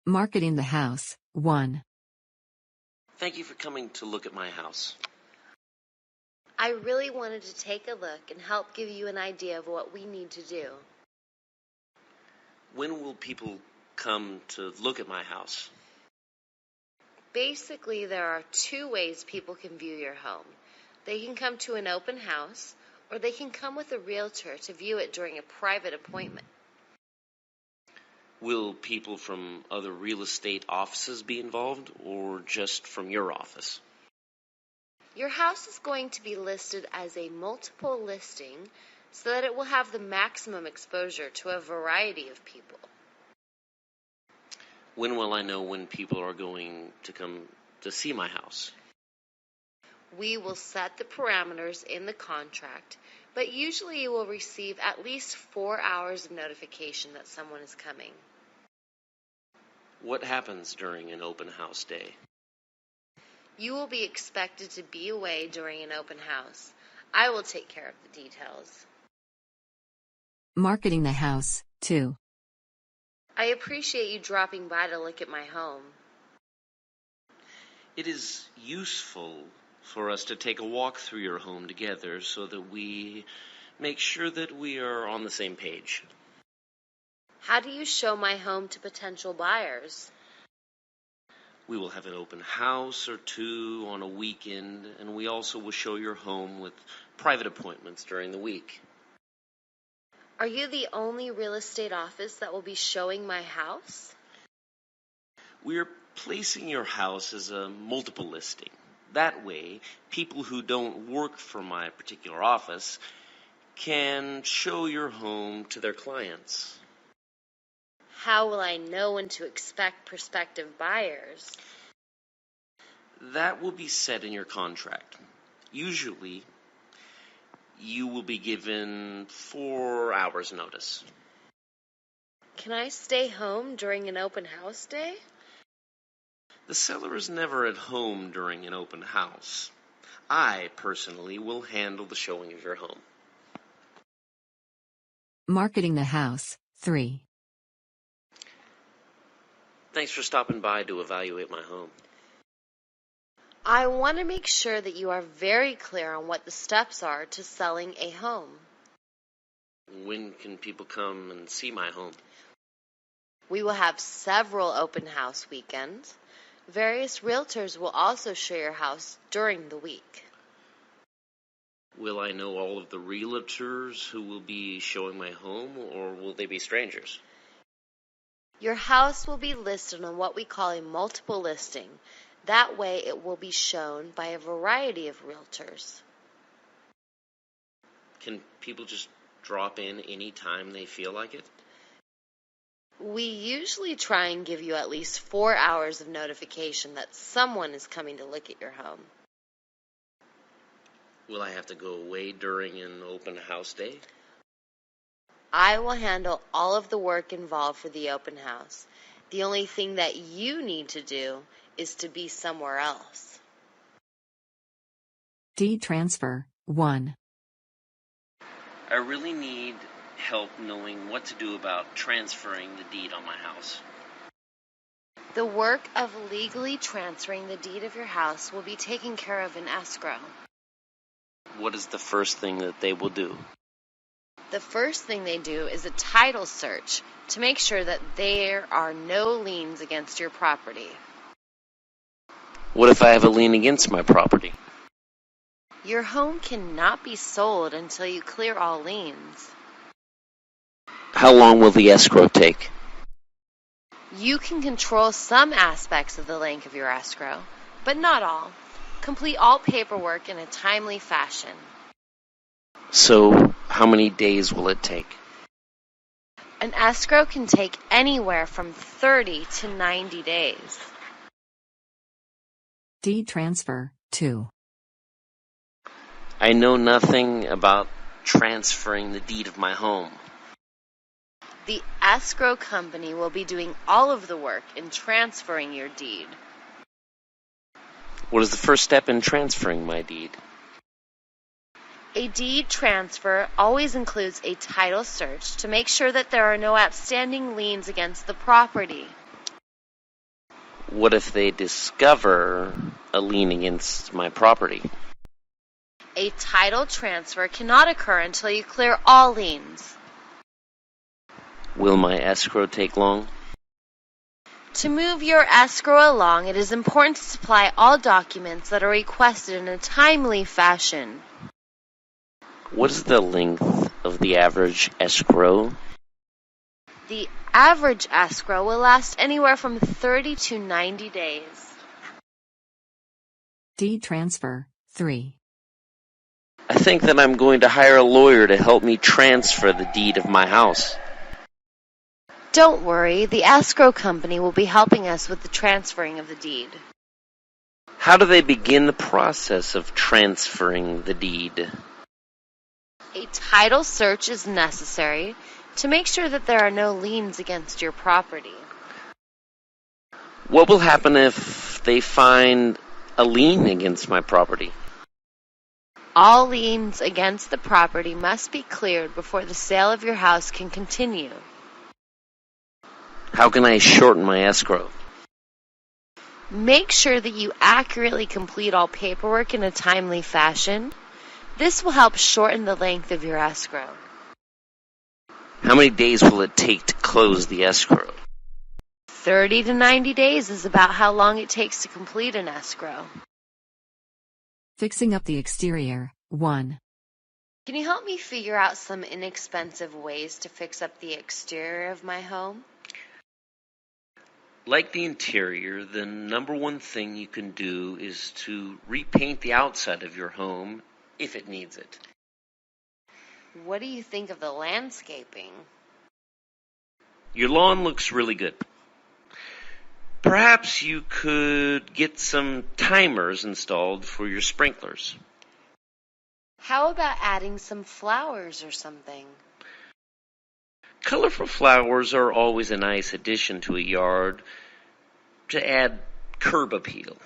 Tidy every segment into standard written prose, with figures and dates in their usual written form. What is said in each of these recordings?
Marketing the house, 1. Thank you for coming to look at my house. I really wanted to take a look and help give you an idea of what we need to do. When will people come to look at my house? Basically, there are 2 ways people can view your home. They can come to an open house, or they can come with a realtor to view it during a private appointment. Will people from other real estate offices be involved, or just from your office? Your house is going to be listed as a multiple listing so that it will have the maximum exposure to a variety of people. When will I know when people are going to come to see my house? We will set the parameters in the contract, but usually you will receive at least 4 hours of notification that someone is coming. What happens during an open house day? You will be expected to be away during an open house. I will take care of the details. Marketing the house, 2. I appreciate you dropping by to look at my home. It is useful for us to take a walk through your home together so that we make sure that we are on the same page. How do you show my home to potential buyers? We will have an open house or 2 on a weekend, and we also will show your home with private appointments during the week. Are you the only real estate office that will be showing my house? We are placing your house as a multiple listing. That way, people who don't work for my particular office can show your home to their clients. How will I know when to expect prospective buyers? That will be set in your contract. Usually, you will be given 4 hours notice. Can I stay home during an open house day? The seller is never at home during an open house. I, personally, will handle the showing of your home. Marketing the house, 3. Thanks for stopping by to evaluate my home. I want to make sure that you are very clear on what the steps are to selling a home. When can people come and see my home? We will have several open house weekends. Various realtors will also show your house during the week. Will I know all of the realtors who will be showing my home, or will they be strangers? Your house will be listed on what we call a multiple listing. That way it will be shown by a variety of realtors. Can people just drop in any time they feel like it? We usually try and give you at least 4 hours of notification that someone is coming to look at your home. Will I have to go away during an open house day? I will handle all of the work involved for the open house. The only thing that you need to do is to be somewhere else. Deed transfer, 1. I really need help knowing what to do about transferring the deed on my house. The work of legally transferring the deed of your house will be taken care of in escrow. What is the first thing that they will do? The first thing they do is a title search to make sure that there are no liens against your property. What if I have a lien against my property? Your home cannot be sold until you clear all liens. How long will the escrow take? You can control some aspects of the length of your escrow, but not all. Complete all paperwork in a timely fashion. So, how many days will it take? An escrow can take anywhere from 30 to 90 days. Deed transfer, 2. I know nothing about transferring the deed of my home. The escrow company will be doing all of the work in transferring your deed. What is the first step in transferring my deed? A deed transfer always includes a title search to make sure that there are no outstanding liens against the property. What if they discover a lien against my property? A title transfer cannot occur until you clear all liens. Will my escrow take long? To move your escrow along, it is important to supply all documents that are requested in a timely fashion. What is the length of the average escrow? The average escrow will last anywhere from 30 to 90 days. Deed transfer 3. I think that I'm going to hire a lawyer to help me transfer the deed of my house. Don't worry, the escrow company will be helping us with the transferring of the deed. How do they begin the process of transferring the deed? A title search is necessary to make sure that there are no liens against your property. What will happen if they find a lien against my property? All liens against the property must be cleared before the sale of your house can continue. How can I shorten my escrow? Make sure that you accurately complete all paperwork in a timely fashion. This will help shorten the length of your escrow. How many days will it take to close the escrow? 30 to 90 days is about how long it takes to complete an escrow. Fixing up the exterior 1. Can you help me figure out some inexpensive ways to fix up the exterior of my home? Like the interior, the number one thing you can do is to repaint the outside of your home if it needs it. What do you think of the landscaping? Your lawn looks really good. Perhaps you could get some timers installed for your sprinklers. How about adding some flowers or something? Colorful flowers are always a nice addition to a yard to add curb appeal.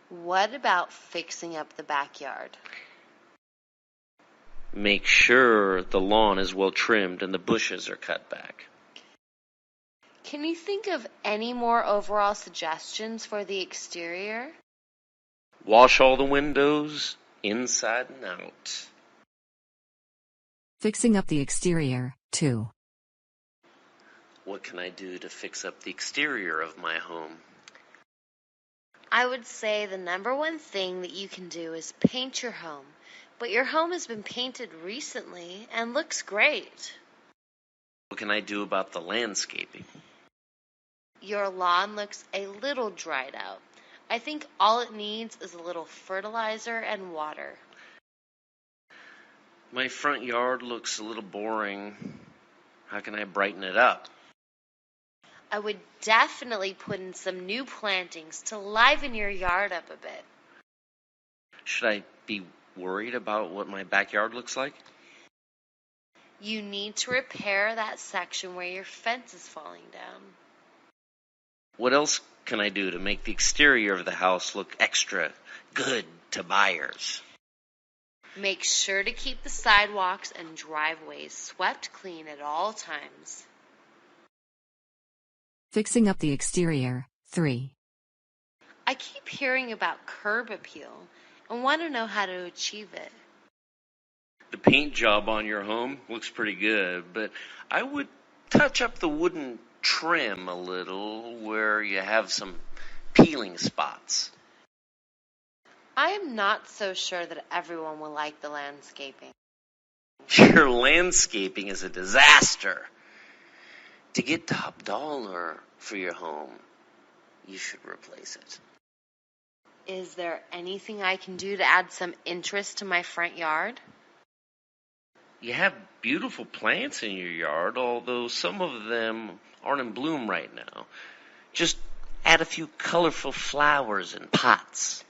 What about fixing up the backyard? Make sure the lawn is well trimmed and the bushes are cut back. Can you think of any more overall suggestions for the exterior? Wash all the windows inside and out. Fixing up the exterior 2. What can I do to fix up the exterior of my home? I would say the number one thing that you can do is paint your home. But your home has been painted recently and looks great. What can I do about the landscaping? Your lawn looks a little dried out. I think all it needs is a little fertilizer and water. My front yard looks a little boring. How can I brighten it up? I would definitely put in some new plantings to liven your yard up a bit. Should I be worried about what my backyard looks like? You need to repair that section where your fence is falling down. What else can I do to make the exterior of the house look extra good to buyers? Make sure to keep the sidewalks and driveways swept clean at all times. Fixing up the exterior 3. I keep hearing about curb appeal and want to know how to achieve it. The paint job on your home looks pretty good, but I would touch up the wooden trim a little where you have some peeling spots. I am not so sure that everyone will like the landscaping. Your landscaping is a disaster. To get top dollar for your home, you should replace it. Is there anything I can do to add some interest to my front yard? You have beautiful plants in your yard, although some of them aren't in bloom right now. Just add a few colorful flowers in pots.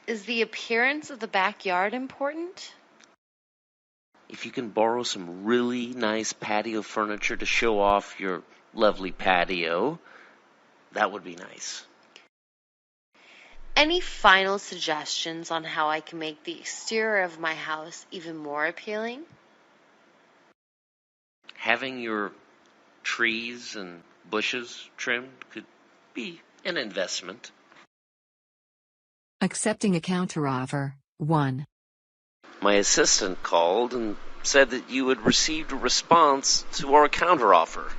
Is the appearance of the backyard important? If you can borrow some really nice patio furniture to show off your lovely patio, that would be nice. Any final suggestions on how I can make the exterior of my house even more appealing? Having your trees and bushes trimmed could be an investment. Accepting a counteroffer. 1. My assistant called and said that you had received a response to our counteroffer.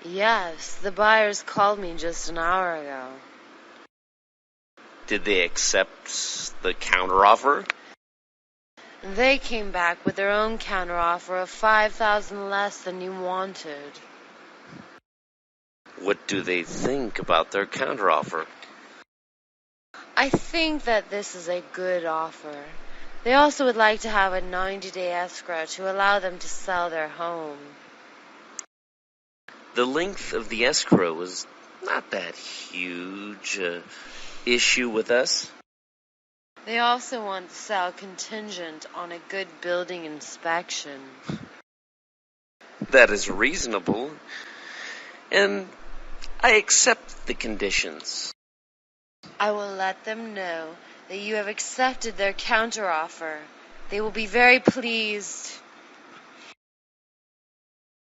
Yes, the buyers called me just an hour ago. Did they accept the counteroffer? They came back with their own counteroffer of $5,000 less than you wanted. What do they think about their counteroffer? I think that this is a good offer. They also would like to have a 90-day escrow to allow them to sell their home. The length of the escrow is not that huge issue with us. They also want to sell contingent on a good building inspection. That is reasonable, and I accept the conditions. I will let them know that you have accepted their counteroffer. They will be very pleased.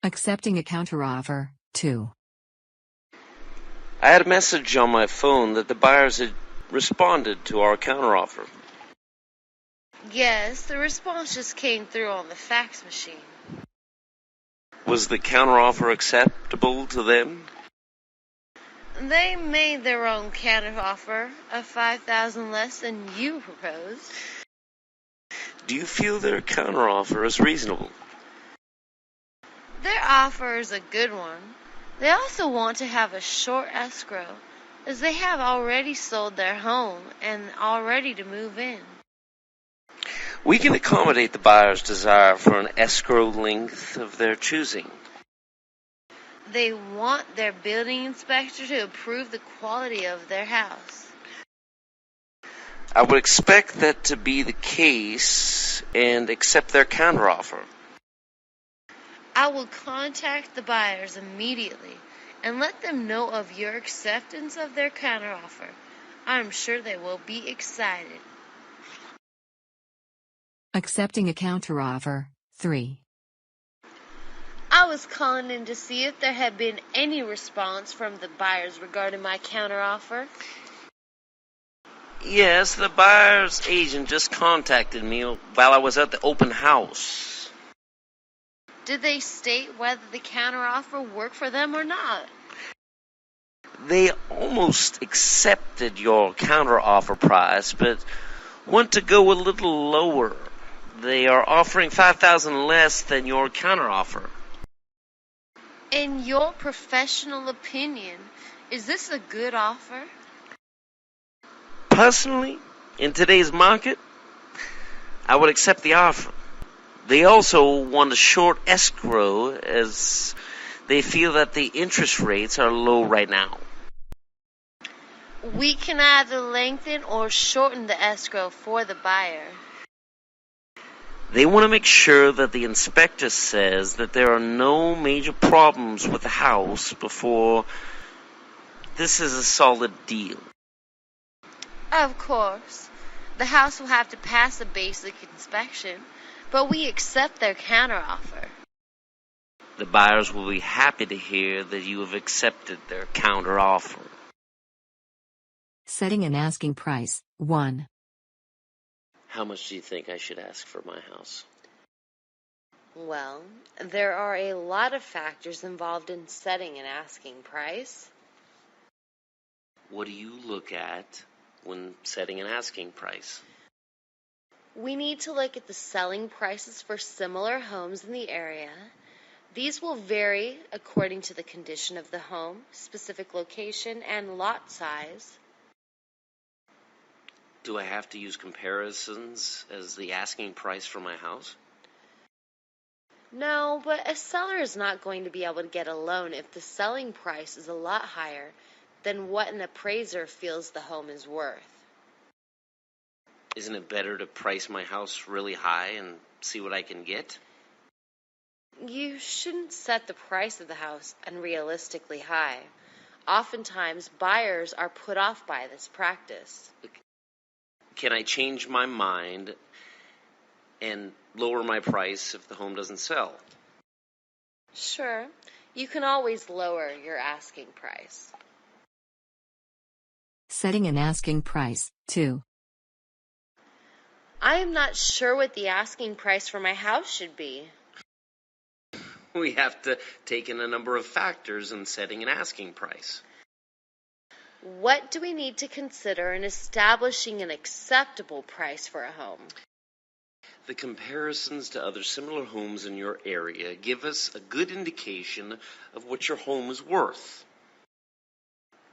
Accepting a counteroffer. 2. I had a message on my phone that the buyers had responded to our counteroffer. Yes, the response just came through on the fax machine. Was the counteroffer acceptable to them? They made their own counteroffer of $5,000 less than you proposed. Do you feel their counteroffer is reasonable? Their offer is a good one. They also want to have a short escrow, as they have already sold their home and are ready to move in. We can accommodate the buyer's desire for an escrow length of their choosing. They want their building inspector to approve the quality of their house. I would expect that to be the case and accept their counteroffer. I will contact the buyers immediately and let them know of your acceptance of their counteroffer. I'm sure they will be excited. Accepting a counteroffer. 3. I was calling in to see if there had been any response from the buyers regarding my counteroffer. Yes, the buyer's agent just contacted me while I was at the open house. Did they state whether the counteroffer worked for them or not? They almost accepted your counteroffer price, but want to go a little lower. They are offering $5,000 less than your counteroffer. In your professional opinion, is this a good offer? Personally, in today's market, I would accept the offer. They also want a short escrow as they feel that the interest rates are low right now. We can either lengthen or shorten the escrow for the buyer. They want to make sure that the inspector says that there are no major problems with the house before this is a solid deal. Of course, the house will have to pass a basic inspection, but we accept their counteroffer. The buyers will be happy to hear that you have accepted their counteroffer. Setting an asking price. 1. How much do you think I should ask for my house? Well, there are a lot of factors involved in setting an asking price. What do you look at when setting an asking price? We need to look at the selling prices for similar homes in the area. These will vary according to the condition of the home, specific location, and lot size. Do I have to use comparisons as the asking price for my house? No, but a seller is not going to be able to get a loan if the selling price is a lot higher than what an appraiser feels the home is worth. Isn't it better to price my house really high and see what I can get? You shouldn't set the price of the house unrealistically high. Oftentimes, buyers are put off by this practice. Can I change my mind and lower my price if the home doesn't sell? Sure, You can always lower your asking price. Setting an asking price. 2. I am not sure what the asking price for my house should be. We have to take in a number of factors in setting an asking price. What do we need to consider in establishing an acceptable price for a home? The comparisons to other similar homes in your area give us a good indication of what your home is worth.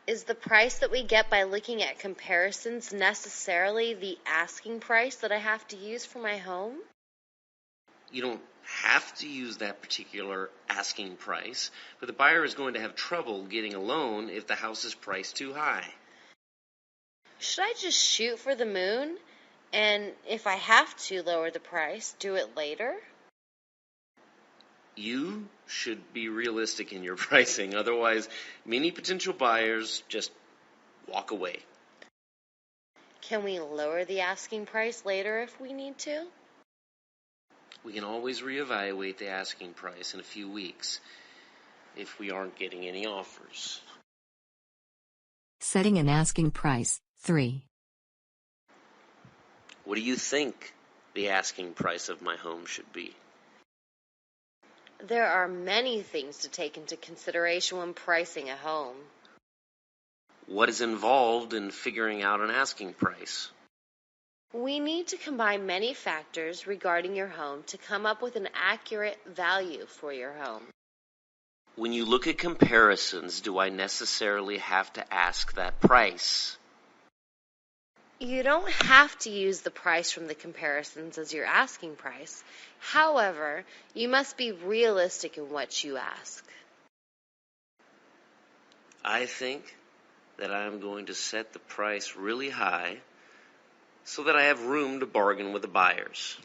Is the price that we get by looking at comparisons necessarily the asking price that I have to use for my home? You don't have to use that particular asking price, but the buyer is going to have trouble getting a loan if the house is priced too high. Should I just shoot for the moon? And if I have to lower the price, do it later? You should be realistic in your pricing, otherwise many potential buyers just walk away. Can we lower the asking price later if we need to? We can always reevaluate the asking price in a few weeks if we aren't getting any offers. Setting an asking price. 3. What do you think the asking price of my home should be? There are many things to take into consideration when pricing a home. What is involved in figuring out an asking price? We need to combine many factors regarding your home to come up with an accurate value for your home. When you look at comparisons, do I necessarily have to ask that price? You don't have to use the price from the comparisons as your asking price. However, you must be realistic in what you ask. I think that I'm going to set the price really high so that I have room to bargain with the buyers.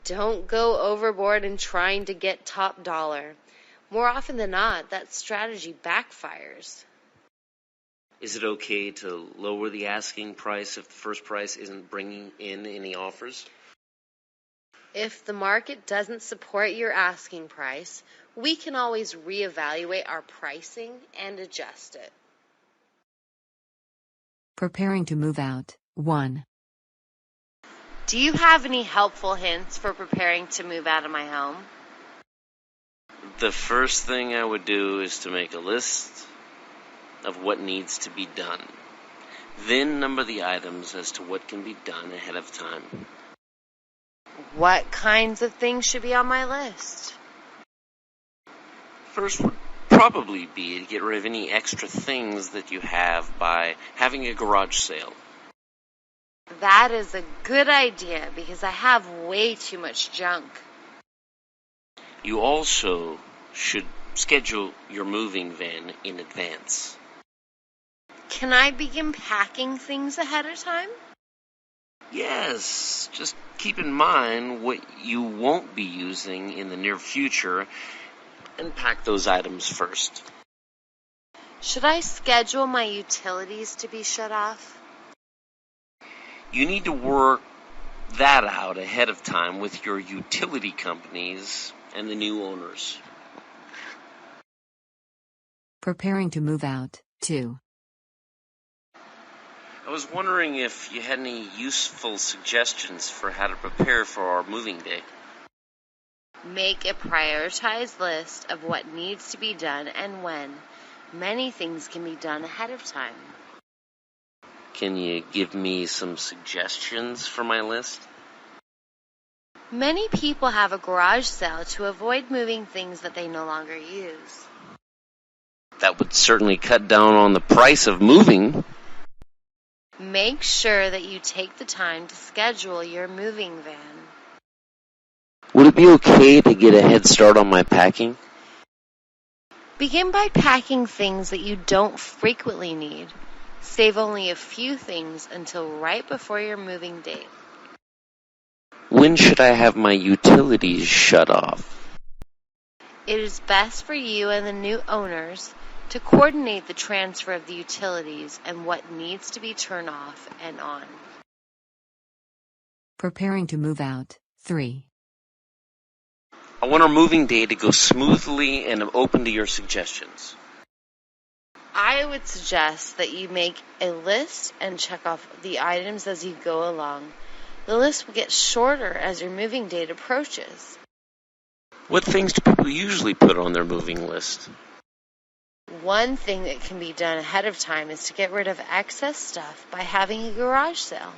Don't go overboard in trying to get top dollar. More often than not, that strategy backfires. Is it okay to lower the asking price if the first price isn't bringing in any offers? If the market doesn't support your asking price, we can always reevaluate our pricing and adjust it. Preparing to move out. 1. Do you have any helpful hints for preparing to move out of my home? The first thing I would do is to make a list of what needs to be done. Then number the items as to what can be done ahead of time. What kinds of things should be on my list? First would probably be to get rid of any extra things that you have by having a garage sale. That is a good idea because I have way too much junk. You also should schedule your moving van in advance. Can I begin packing things ahead of time? Yes, just keep in mind what you won't be using in the near future and pack those items first. Should I schedule my utilities to be shut off? You need to work that out ahead of time with your utility companies and the new owners. Preparing to move out. 2. I was wondering if you had any useful suggestions for how to prepare for our moving day. Make a prioritized list of what needs to be done and when. Many things can be done ahead of time. Can you give me some suggestions for my list? Many people have a garage sale to avoid moving things that they no longer use. That would certainly cut down on the price of moving. Make sure that you take the time to schedule your moving van. Would it be okay to get a head start on my packing? Begin by packing things that you don't frequently need. Save only a few things until right before your moving date. When should I have my utilities shut off? It is best for you and the new owners to coordinate the transfer of the utilities and what needs to be turned off and on. Preparing to move out. 3. I want our moving day to go smoothly, and I'm open to your suggestions. I would suggest that you make a list and check off the items as you go along. The list will get shorter as your moving date approaches. What things do people usually put on their moving list? One thing that can be done ahead of time is to get rid of excess stuff by having a garage sale.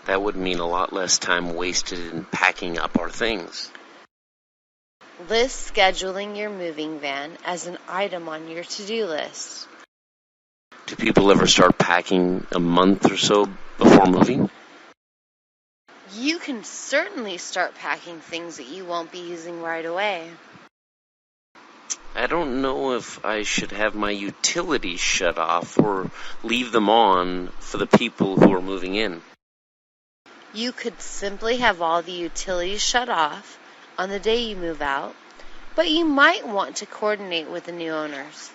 That would mean a lot less time wasted in packing up our things. List scheduling your moving van as an item on your to-do list. Do people ever start packing a month or so before moving? You can certainly start packing things that you won't be using right away. I don't know if I should have my utilities shut off or leave them on for the people who are moving in. You could simply have all the utilities shut off on the day you move out, but you might want to coordinate with the new owners.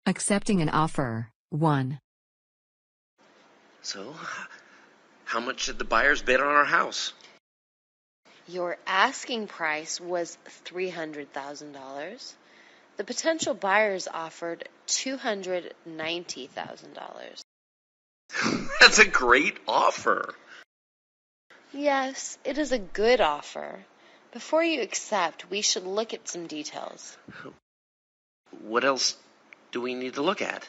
Accepting an offer. 1. So, how much did the buyers bid on our house? Your asking price was $300,000. The potential buyers offered $290,000. That's a great offer. Yes, it is a good offer. Before you accept, we should look at some details. What else do we need to look at?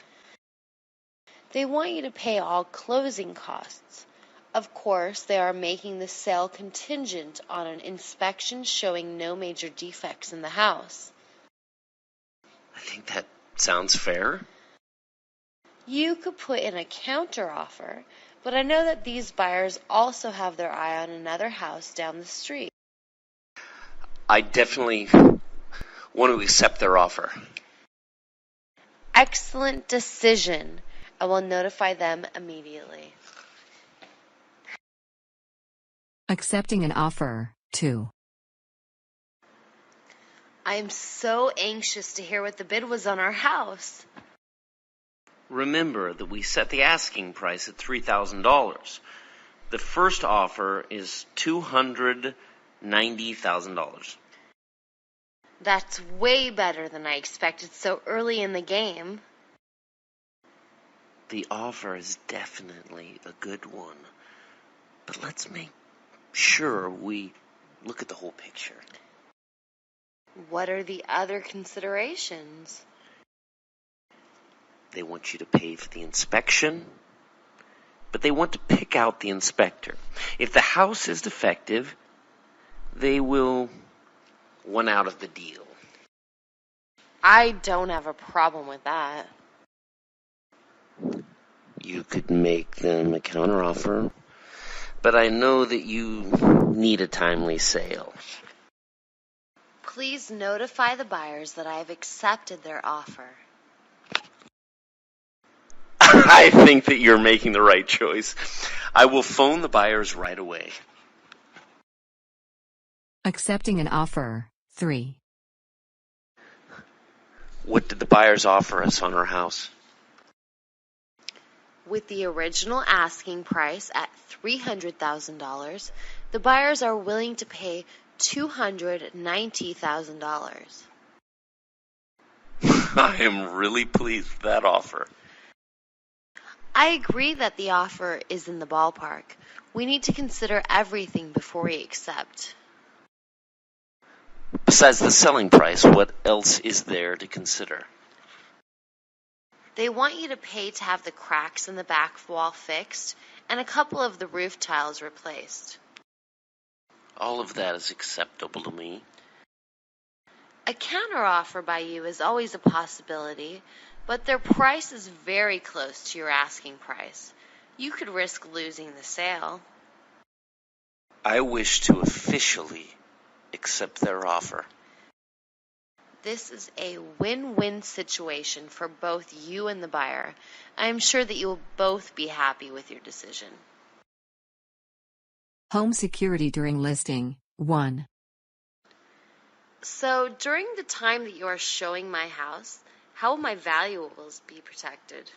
They want you to pay all closing costs. Of course, they are making the sale contingent on an inspection showing no major defects in the house. I think that sounds fair. You could put in a counteroffer, but I know that these buyers also have their eye on another house down the street. I definitely want to accept their offer. Excellent decision. I will notify them immediately. Accepting an offer. 2. I am so anxious to hear what the bid was on our house. Remember that we set the asking price at $3,000. The first offer is $290,000. That's way better than I expected so early in the game. The offer is definitely a good one. But let's make sure we look at the whole picture. What are the other considerations? They want you to pay for the inspection, but they want to pick out the inspector. If the house is defective, they will want out of the deal. I don't have a problem with that. You could make them a counteroffer, but I know that you need a timely sale. Please notify the buyers that I have accepted their offer. I think that you're making the right choice. I will phone the buyers right away. Accepting an offer. 3. What did the buyers offer us on our house? With the original asking price at $300,000, the buyers are willing to pay $290,000. I am really pleased with that offer. I agree that the offer is in the ballpark. We need to consider everything before we accept. Besides the selling price, what else is there to consider? They want you to pay to have the cracks in the back wall fixed and a couple of the roof tiles replaced. All of that is acceptable to me. A counteroffer by you is always a possibility, but their price is very close to your asking price. You could risk losing the sale. I wish to officially accept their offer. This is a win-win situation for both you and the buyer. I am sure that you will both be happy with your decision. Home security during listing. 1. So, during the time that you are showing my house, how will my valuables be protected?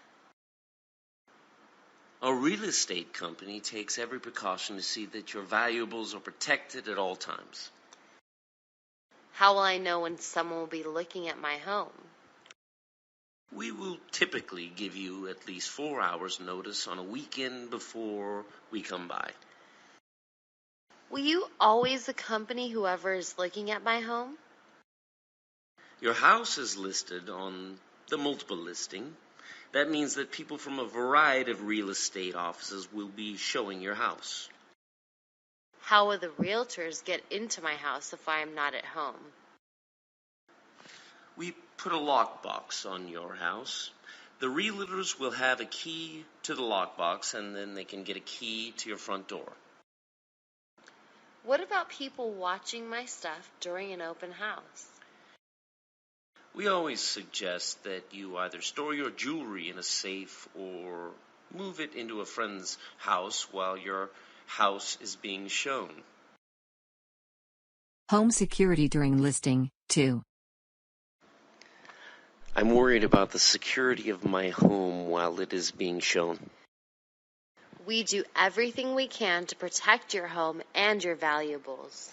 A real estate company takes every precaution to see that your valuables are protected at all times. How will I know when someone will be looking at my home? We will typically give you at least 4 hours notice on a weekend before we come by. Will you always accompany whoever is looking at my home? Your house is listed on the multiple listing. That means that people from a variety of real estate offices will be showing your house. How will the realtors get into my house if I am not at home? We put a lockbox on your house. The realtors will have a key to the lockbox, and then they can get a key to your front door. What about people watching my stuff during an open house? We always suggest that you either store your jewelry in a safe or move it into a friend's house while your house is being shown. Home security during listing 2. I'm worried about the security of my home while it is being shown. We do everything we can to protect your home and your valuables.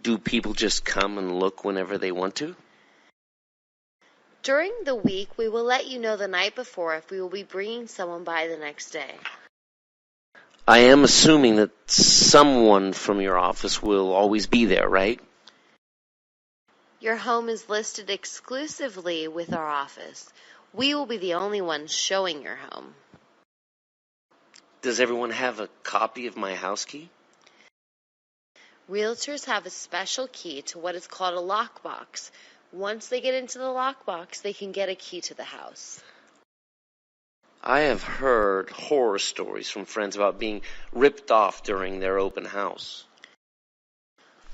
Do people just come and look whenever they want to? During the week, we will let you know the night before if we will be bringing someone by the next day. I am assuming that someone from your office will always be there, right? Your home is listed exclusively with our office. We will be the only ones showing your home. Does everyone have a copy of my house key? Realtors have a special key to what is called a lockbox. Once they get into the lockbox, they can get a key to the house. I have heard horror stories from friends about being ripped off during their open house.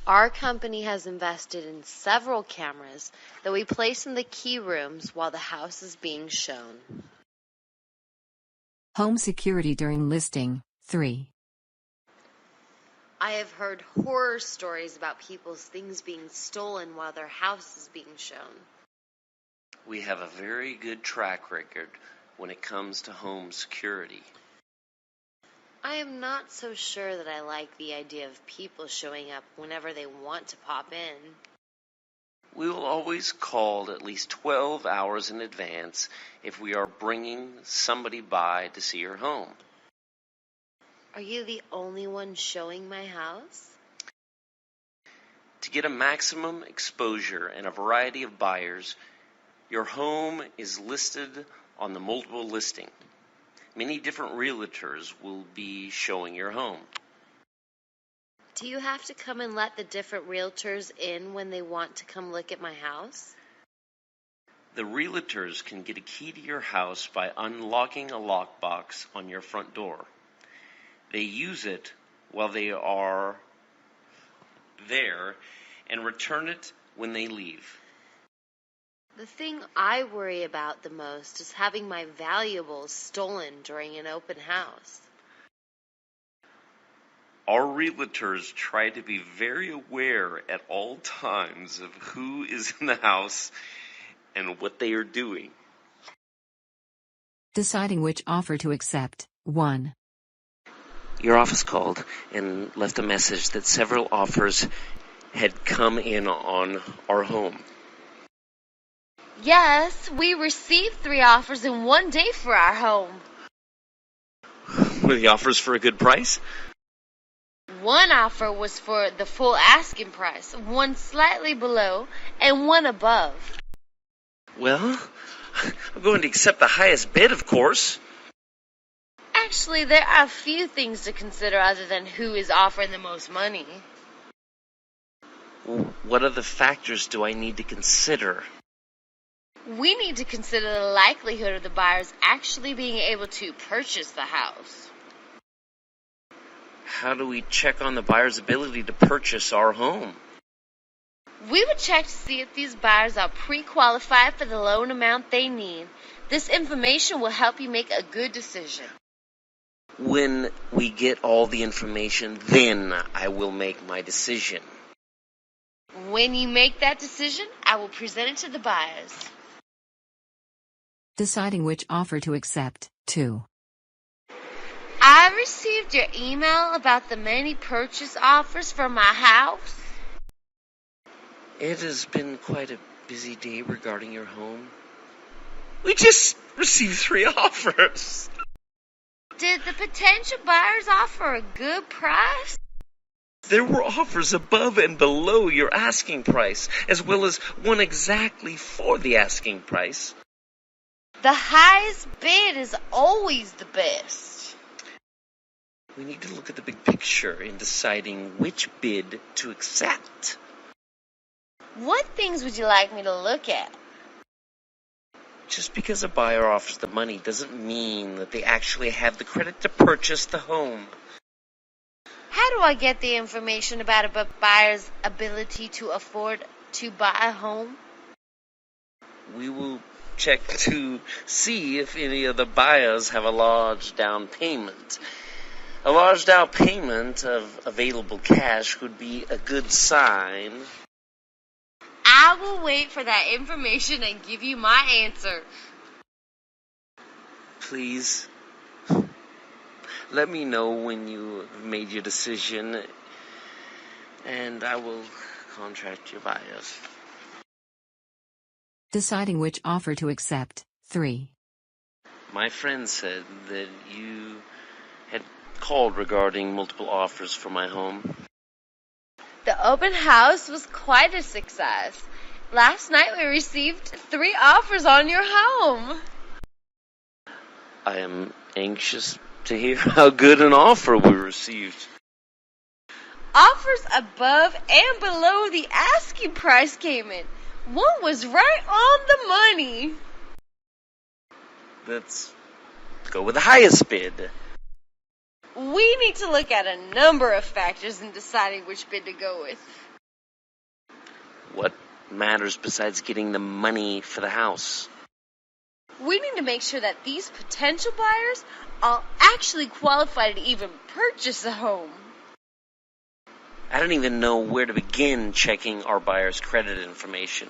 Our company has invested in several cameras that we place in the key rooms while the house is being shown. Home security during listing 3. I have heard horror stories about people's things being stolen while their house is being shown. We have a very good track record when it comes to home security. I am not so sure that I like the idea of people showing up whenever they want to pop in. We will always call at least 12 hours in advance if we are bringing somebody by to see your home. Are you the only one showing my house? To get a maximum exposure and a variety of buyers, your home is listed on the multiple listing. Many different realtors will be showing your home. Do you have to come and let the different realtors in when they want to come look at my house? The realtors can get a key to your house by unlocking a lockbox on your front door. They use it while they are there and return it when they leave. The thing I worry about the most is having my valuables stolen during an open house. Our realtors try to be very aware at all times of who is in the house and what they are doing. Deciding which offer to accept 1. Your office called and left a message that several offers had come in on our home. Yes, we received 3 offers in one day for our home. Were the offers for a good price? One offer was for the full asking price, one slightly below, and one above. Well, I'm going to accept the highest bid, of course. Actually, there are a few things to consider other than who is offering the most money. What other factors do I need to consider? We need to consider the likelihood of the buyers actually being able to purchase the house. How do we check on the buyer's ability to purchase our home? We would check to see if these buyers are pre-qualified for the loan amount they need. This information will help you make a good decision. When we get all the information, then I will make my decision. When you make that decision, I will present it to the buyers. Deciding which offer to accept 2. I received your email about the many purchase offers for my house. It has been quite a busy day regarding your home. We just received 3 offers. Did the potential buyers offer a good price? There were offers above and below your asking price, as well as one exactly for the asking price. The highest bid is always the best. We need to look at the big picture in deciding which bid to accept. What things would you like me to look at? Just because a buyer offers the money doesn't mean that they actually have the credit to purchase the home. How do I get the information about a buyer's ability to afford to buy a home? We will check to see if any of the buyers have a large down payment. A large down payment of available cash would be a good sign. I will wait for that information and give you my answer. Please, let me know when you have made your decision, and I will contact your buyers. Deciding which offer to accept. 3. My friend said that you had called regarding multiple offers for my home. The open house was quite a success. Last night we received 3 offers on your home. I am anxious to hear how good an offer we received. Offers above and below the asking price came in. One was right on the money. Let's go with the highest bid. We need to look at a number of factors in deciding which bid to go with. What matters besides getting the money for the house? We need to make sure that these potential buyers are actually qualified to even purchase a home. I don't even know where to begin checking our buyers' credit information.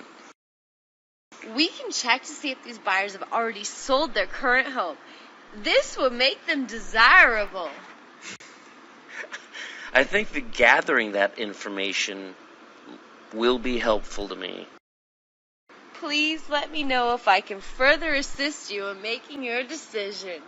We can check to see if these buyers have already sold their current home. This would make them desirable. I think that gathering that information will be helpful to me. Please let me know if I can further assist you in making your decision.